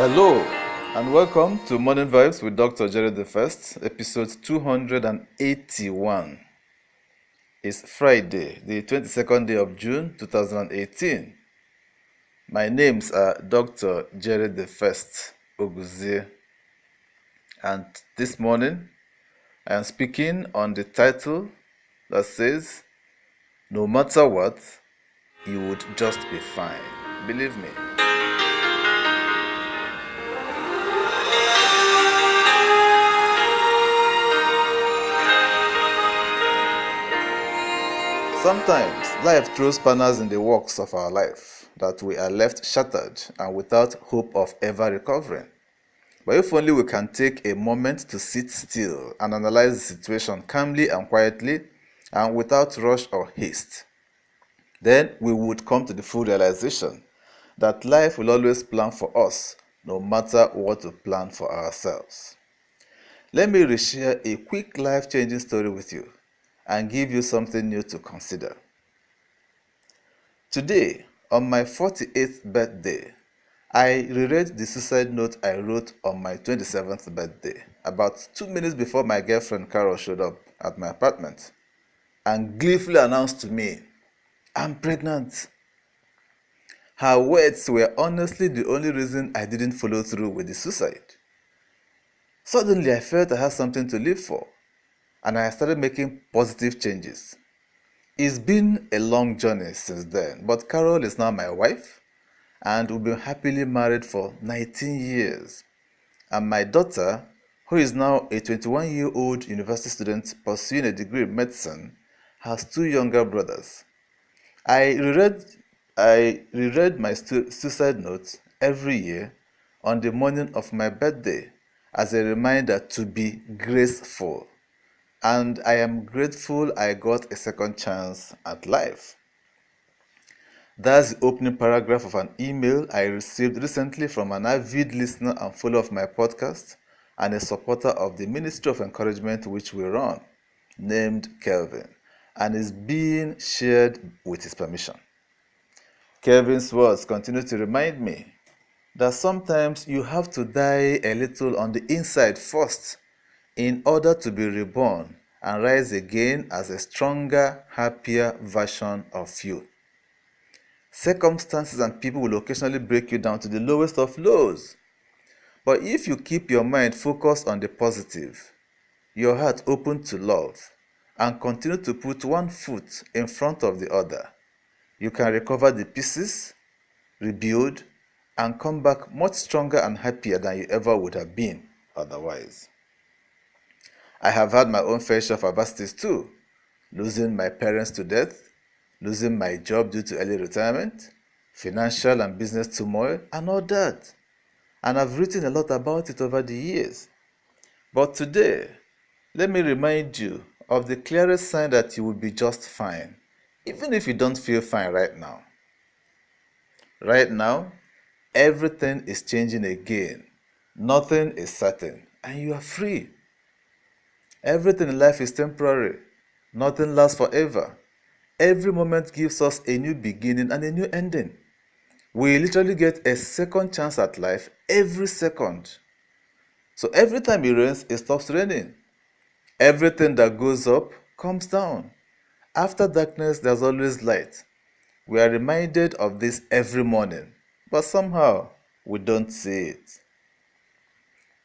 Hello and welcome to Morning Vibes with Dr. Jerry the First, episode 281. It's Friday, the 22nd day of June 2018. My names are Dr. Jerry the First Oguzie, and this morning I am speaking on the title that says, "No matter what, you would just be fine." Believe me. Sometimes life throws spanners in the works of our life that we are left shattered and without hope of ever recovering. But if only we can take a moment to sit still and analyze the situation calmly and quietly and without rush or haste, then we would come to the full realization that life will always plan for us no matter what we plan for ourselves. Let me reshare a quick life-changing story with you and give you something new to consider. Today, on my 48th birthday, I reread the suicide note I wrote on my 27th birthday, about 2 minutes before my girlfriend Carol showed up at my apartment and gleefully announced to me, "I'm pregnant." Her words were honestly the only reason I didn't follow through with the suicide. Suddenly, I felt I had something to live for, and I started making positive changes. It's been a long journey since then, but Carol is now my wife, and we've been happily married for 19 years. And my daughter, who is now a 21-year-old university student pursuing a degree in medicine, has 2 younger brothers. I reread my suicide notes every year on the morning of my birthday as a reminder to be graceful. And I am grateful I got a second chance at life. That's the opening paragraph of an email I received recently from an avid listener and follower of my podcast and a supporter of the Ministry of Encouragement which we run, named Kelvin, and is being shared with his permission. Kelvin's words continue to remind me that sometimes you have to die a little on the inside first in order to be reborn and rise again as a stronger, happier version of you. Circumstances and people will occasionally break you down to the lowest of lows. But if you keep your mind focused on the positive, your heart open to love, and continue to put one foot in front of the other, you can recover the pieces, rebuild, and come back much stronger and happier than you ever would have been otherwise. I have had my own fair share of adversities too, losing my parents to death, losing my job due to early retirement, financial and business turmoil, and all that. And I've written a lot about it over the years. But today, let me remind you of the clearest sign that you will be just fine, even if you don't feel fine right now. Right now, everything is changing again. Nothing is certain, and you are free. Everything in life is temporary. Nothing lasts forever. Every moment gives us a new beginning and a new ending. We literally get a second chance at life every second. So every time it rains, it stops raining. Everything that goes up comes down. After darkness, there's always light. We are reminded of this every morning, but somehow we don't see it.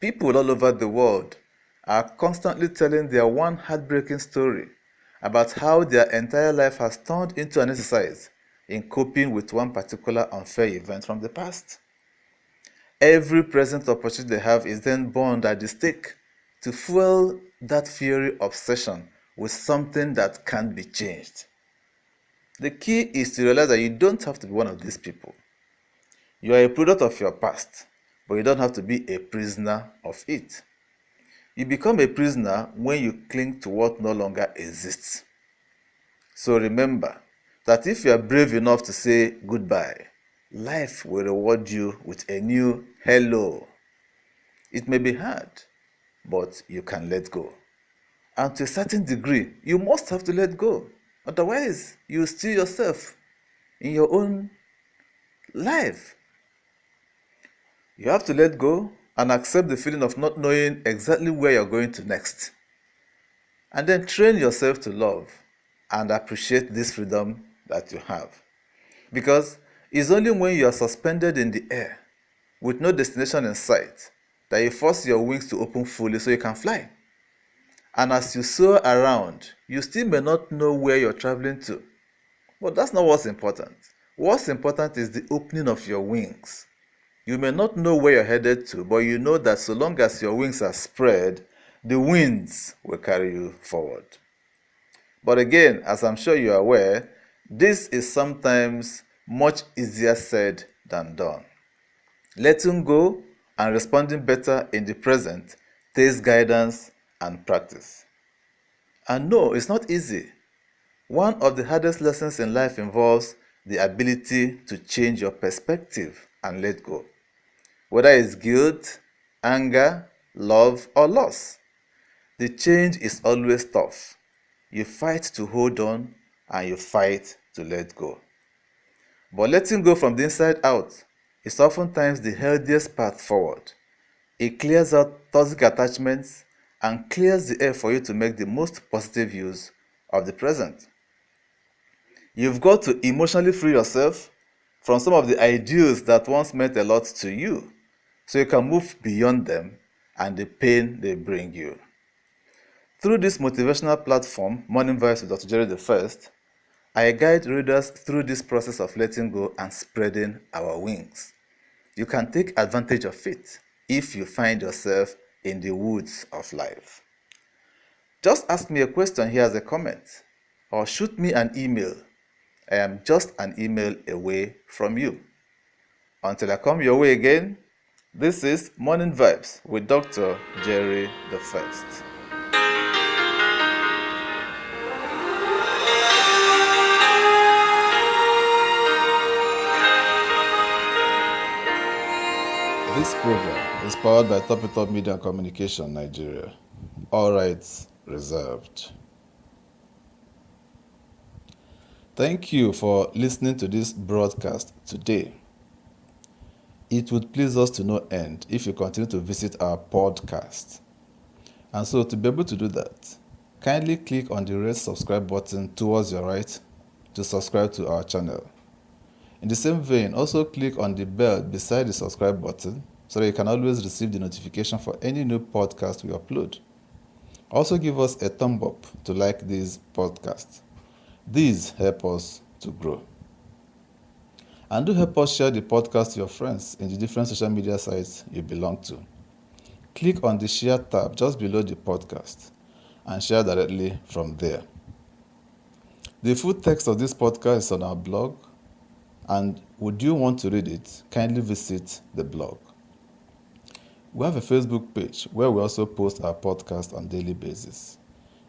People all over the world are constantly telling their one heartbreaking story about how their entire life has turned into an exercise in coping with one particular unfair event from the past. Every present opportunity they have is then burned at the stake to fuel that fiery obsession with something that can't be changed. The key is to realize that you don't have to be one of these people. You are a product of your past, but you don't have to be a prisoner of it. You become a prisoner when you cling to what no longer exists. So remember that if you are brave enough to say goodbye, life will reward you with a new hello. It may be hard, but you can let go. And to a certain degree, you must have to let go. Otherwise, you steal yourself in your own life. You have to let go and accept the feeling of not knowing exactly where you're going to next. And then train yourself to love and appreciate this freedom that you have. Because it's only when you are suspended in the air with no destination in sight that you force your wings to open fully so you can fly. And as you soar around, you still may not know where you're traveling to. But that's not what's important. What's important is the opening of your wings. You may not know where you're headed to, but you know that so long as your wings are spread, the winds will carry you forward. But again, as I'm sure you are aware, this is sometimes much easier said than done. Letting go and responding better in the present takes guidance and practice. And no, it's not easy. One of the hardest lessons in life involves the ability to change your perspective and let go. Whether it's guilt, anger, love, or loss, the change is always tough. You fight to hold on and you fight to let go. But letting go from the inside out is oftentimes the healthiest path forward. It clears out toxic attachments and clears the air for you to make the most positive use of the present. You've got to emotionally free yourself from some of the ideals that once meant a lot to you, so you can move beyond them and the pain they bring you. Through this motivational platform, Morning Vibes with Dr. Jerry the First, I guide readers through this process of letting go and spreading our wings. You can take advantage of it if you find yourself in the woods of life. Just ask me a question here as a comment, or shoot me an email. I am just an email away from you. Until I come your way again, this is Morning Vibes with Dr. Jerry the First. This program is powered by Top Media and Communication Nigeria. All rights reserved. Thank you for listening to this broadcast today. It would please us to no end if you continue to visit our podcast. And so to be able to do that, kindly click on the red subscribe button towards your right to subscribe to our channel. In the same vein, also click on the bell beside the subscribe button so that you can always receive the notification for any new podcast we upload. Also give us a thumb up to like this podcast. These help us to grow. And do help us share the podcast to your friends in the different social media sites you belong to. Click on the share tab just below the podcast and share directly from there. The full text of this podcast is on our blog, and would you want to read it, kindly visit the blog. We have a Facebook page where we also post our podcast on a daily basis.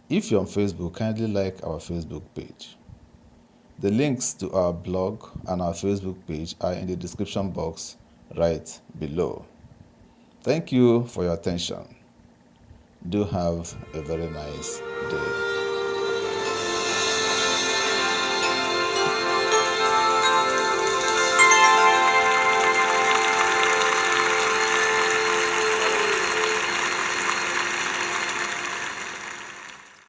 If you're on Facebook, kindly like our Facebook page. The links to our blog and our Facebook page are in the description box right below. Thank you for your attention. Do have a very nice day.